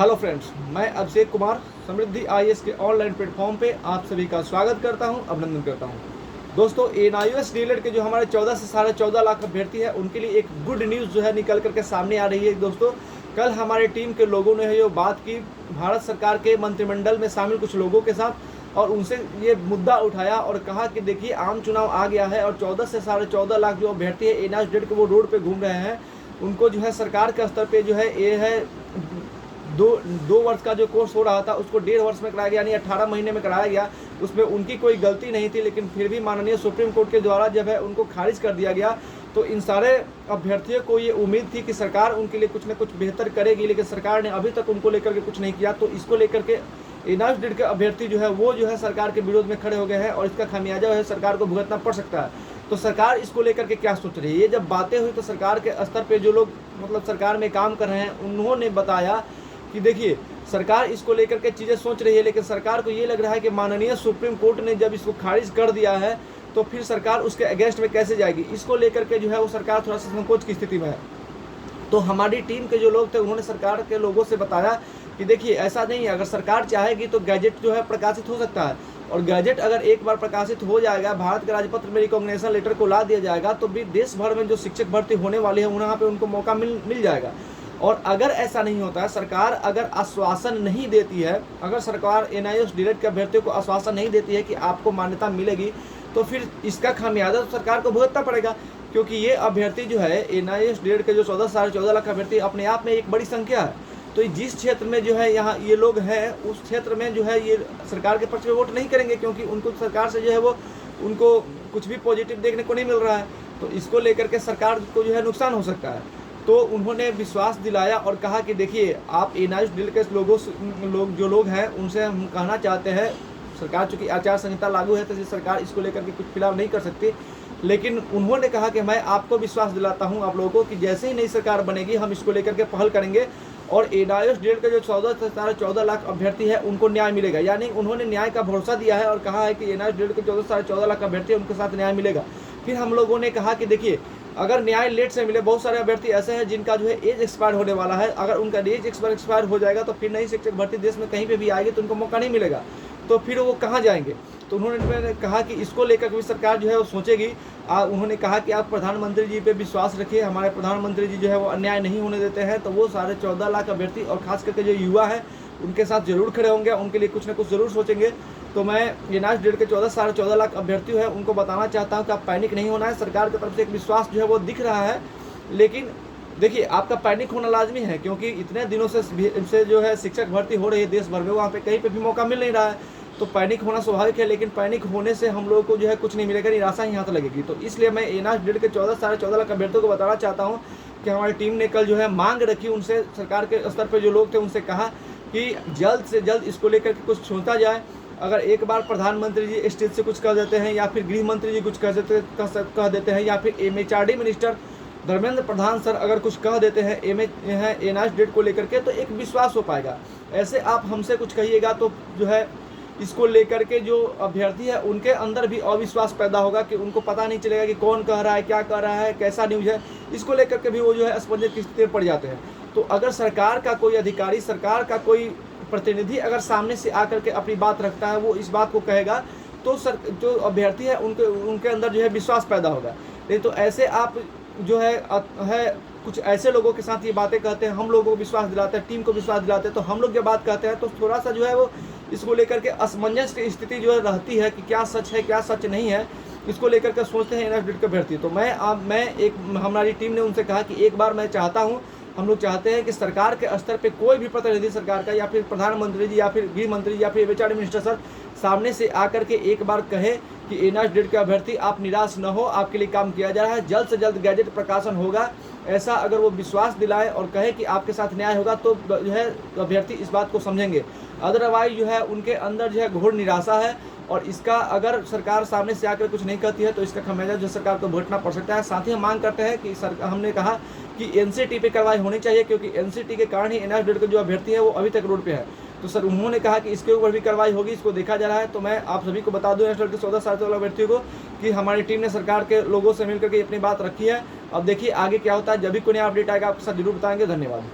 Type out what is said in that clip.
Hello friends, मैं अभिषेक कुमार समृद्धि IAS के online platform पे आप सभी का स्वागत करता हूं, अभिनंदन करता हूं। दोस्तों, एनआईओएस डीएलएड के जो हमारे 14 से 14.5 लाख अभ्यर्थी है उनके लिए एक गुड न्यूज़ जो है निकल करके सामने आ रही है। दोस्तों, कल हमारे टीम के लोगों ने जो बात की भारत सरकार के मंत्रिमंडल में शामिल कुछ लोगों के साथ, और उनसे ये मुद्दा उठाया और कहा कि देखिए, आम चुनाव आ गया है और 14 से 14.5 लाख जो अभ्यर्थी है एनआईओएस डीएलएड के वो रोड पे घूम रहे हैं। उनको जो है सरकार के स्तर पे जो है ये है दो वर्ष का जो कोर्स हो रहा था उसको 1.5 वर्ष में कराया गया, यानी 18 महीने में कराया गया। उसमें उनकी कोई गलती नहीं थी, लेकिन फिर भी माननीय सुप्रीम कोर्ट के द्वारा जब है उनको खारिज कर दिया गया। तो इन सारे अभ्यर्थियों को ये उम्मीद थी कि सरकार उनके लिए कुछ न कुछ बेहतर करेगी, लेकिन सरकार ने अभी तक उनको लेकर के कुछ नहीं किया। तो इसको लेकर के एनआईओएस डीएलएड के अभ्यर्थी जो है वो जो है सरकार के विरोध में खड़े हो गए हैं और इसका खामियाजा है सरकार को भुगतना पड़ सकता है। तो सरकार इसको लेकर के क्या सोच रही है? ये जब बातें हुई तो सरकार के स्तर पे जो लोग मतलब सरकार में काम कर रहे हैं उन्होंने बताया कि देखिए, सरकार इसको लेकर के चीज़ें सोच रही है, लेकिन सरकार को ये लग रहा है कि माननीय सुप्रीम कोर्ट ने जब इसको खारिज कर दिया है तो फिर सरकार उसके अगेंस्ट में कैसे जाएगी। इसको लेकर के जो है वो सरकार थोड़ा सा संकोच की स्थिति में है। तो हमारी टीम के जो लोग थे उन्होंने सरकार के लोगों से बताया कि देखिए, ऐसा नहीं है, अगर सरकार चाहेगी तो गैजेट जो है प्रकाशित हो सकता है, और गैजेट अगर एक बार प्रकाशित हो जाएगा, भारत के राजपत्र में रिकॉग्निशन लेटर को ला दिया जाएगा, तो भी देश भर में जो शिक्षक भर्ती होने वाली है वहाँ पे उनको मौका मिल जाएगा। और अगर ऐसा नहीं होता है, सरकार अगर आश्वासन नहीं देती है, अगर सरकार एनआईओएस डीएलएड के अभ्यर्थियों को आश्वासन नहीं देती है कि आपको मान्यता मिलेगी, तो फिर इसका खामियाजा तो सरकार को भुगतना पड़ेगा। क्योंकि ये अभ्यर्थी जो है एनआईओएस डीएलएड के जो 14 से 14.5 लाख अभ्यर्थी अपने आप में एक बड़ी संख्या है। तो जिस क्षेत्र में जो है यहाँ ये लोग हैं उस क्षेत्र में जो है ये सरकार के पक्ष में वोट नहीं करेंगे, क्योंकि उनको सरकार से जो है वो उनको कुछ भी पॉजिटिव देखने को नहीं मिल रहा है। तो इसको लेकर के सरकार को जो है नुकसान हो सकता है। तो उन्होंने विश्वास दिलाया और कहा कि देखिए, आप एनआईओएस डीएलएड के जो लोग हैं उनसे हम कहना चाहते हैं, सरकार चूँकि आचार संहिता लागू है तो सरकार इसको लेकर के कुछ फिलहाल नहीं कर सकती, लेकिन उन्होंने कहा कि मैं आपको विश्वास दिलाता हूं आप लोगों को कि जैसे ही नई सरकार बनेगी हम इसको लेकर के पहल करेंगे और एनआईओएस डीएलएड के जो 14 से 14.5 लाख अभ्यर्थी है उनको न्याय मिलेगा। यानी उन्होंने न्याय का भरोसा दिया है और कहा है कि एनआईओएस डीएलएड के 14 से 14.5 लाख अभ्यर्थी उनके साथ न्याय मिलेगा। फिर हम लोगों ने कहा कि देखिए, अगर न्याय लेट से मिले, बहुत सारे अभ्यर्थी ऐसे हैं जिनका जो है एज एक्सपायर होने वाला है, अगर उनका एज एक्सपायर हो जाएगा तो फिर नई शिक्षक भर्ती देश में कहीं पे भी आएगी तो उनको मौका नहीं मिलेगा, तो फिर वो कहाँ जाएंगे। तो उन्होंने कहा कि इसको लेकर भी सरकार जो है वो सोचेगी। उन्होंने कहा कि आप प्रधानमंत्री जी पे विश्वास रखिए, हमारे प्रधानमंत्री जी जो है वो अन्याय नहीं होने देते हैं, तो वो 14.5 लाख अभ्यर्थी और खास करके जो युवा है उनके साथ जरूर खड़े होंगे, उनके लिए कुछ ना कुछ जरूर सोचेंगे। तो मैं एनआईओएस डीएलएड के 14 से 14.5 लाख अभ्यर्थी है उनको बताना चाहता हूँ कि आप पैनिक नहीं होना है। सरकार की तरफ से एक विश्वास जो है वो दिख रहा है, लेकिन देखिए, आपका पैनिक होना लाजमी है, क्योंकि इतने दिनों से जो है शिक्षक भर्ती हो रही है देश भर में, वहाँ पे कहीं पे भी मौका मिल नहीं रहा है। तो पैनिक होना स्वाभाविक है, लेकिन पैनिक होने से हम लोगों को जो है कुछ नहीं मिलेगा, निराशा ही हाथ लगेगी। तो इसलिए मैं एनआईओएस डीएलएड के 14 से 14.5 लाख अभ्यर्थियों को बताना चाहता हूँ कि हमारी टीम ने कल जो है मांग रखी उनसे, सरकार के स्तर पर जो लोग थे उनसे कहा कि जल्द से जल्द इसको लेकर के कुछ सोचा जाए। अगर एक बार प्रधानमंत्री जी स्टेज से कुछ कह देते हैं, या फिर गृह मंत्री जी कुछ कह देते हैं, या फिर MHRD minister Dharmendra Pradhan sir अगर कुछ कह देते हैं एनआईओएस डीएलएड को लेकर के, तो एक विश्वास हो पाएगा। ऐसे आप हमसे कुछ कहिएगा तो जो है इसको लेकर के जो अभ्यर्थी है उनके अंदर भी अविश्वास पैदा होगा कि उनको पता नहीं चलेगा कि कौन कह रहा है, क्या कह रहा है, कैसा न्यूज़ है। इसको लेकर के भी वो जो है असमंजस की स्थिति में पड़ जाते हैं। तो अगर सरकार का कोई अधिकारी, सरकार का कोई प्रतिनिधि अगर सामने से आकर के अपनी बात रखता है, वो इस बात को कहेगा, तो जो अभ्यर्थी है उनके अंदर जो है विश्वास पैदा होगा। नहीं तो ऐसे आप जो है कुछ ऐसे लोगों के साथ ये बातें कहते हैं, हम लोगों को विश्वास दिलाते हैं, टीम को विश्वास दिलाते हैं, तो हम लोग ये बात कहते हैं तो थोड़ा सा जो है वो इसको लेकर के असमंजस की स्थिति जो है रहती है कि क्या सच है क्या सच नहीं है। इसको लेकर के सोचते हैं एनआईओएस डीएलएड के अभ्यर्थी। तो हमारी टीम ने उनसे कहा कि एक बार मैं चाहता हूँ, हम लोग चाहते हैं कि सरकार के स्तर पे कोई भी प्रतिनिधि सरकार का, या फिर प्रधानमंत्री जी, या फिर गृह मंत्री जी, या फिर एचआरडी मिनिस्टर सर सामने से आकर के एक बार कहे कि एनआईओएस डीएलएड के अभ्यर्थी आप निराश न हो, आपके लिए काम किया जा रहा है, जल्द से जल्द गैजेट प्रकाशन होगा। ऐसा अगर वो विश्वास दिलाए और कहे कि आपके साथ न्याय होगा, तो जो है अभ्यर्थी इस बात को समझेंगे। अदरवाइज जो है उनके अंदर जो है घोर निराशा है, और इसका अगर सरकार सामने से आकर कुछ नहीं करती है तो इसका खामियाजा जो सरकार को भुगतना पड़ सकता है। साथ ही हम मांग करते हैं कि हमने कहा कि एनसीटी पे कार्रवाई होनी चाहिए, क्योंकि एनसीटी के कारण ही एनआईओएस डीएलएड के जो अभ्यर्थी है वो अभी तक रोड पे है। तो सर उन्होंने कहा कि इसके ऊपर भी कार्रवाई होगी, इसको देखा जा रहा है। तो मैं आप सभी को बता दूं एनआईओएस डीएलएड के 14 से 14.5 लाख अभ्यर्थियों को कि हमारी टीम ने सरकार के लोगों से मिलकर के अपनी बात रखी है। अब देखिए आगे क्या होता है, जब भी कोई नया अपडेट आएगा आपके साथ जरूर बताएंगे। धन्यवाद।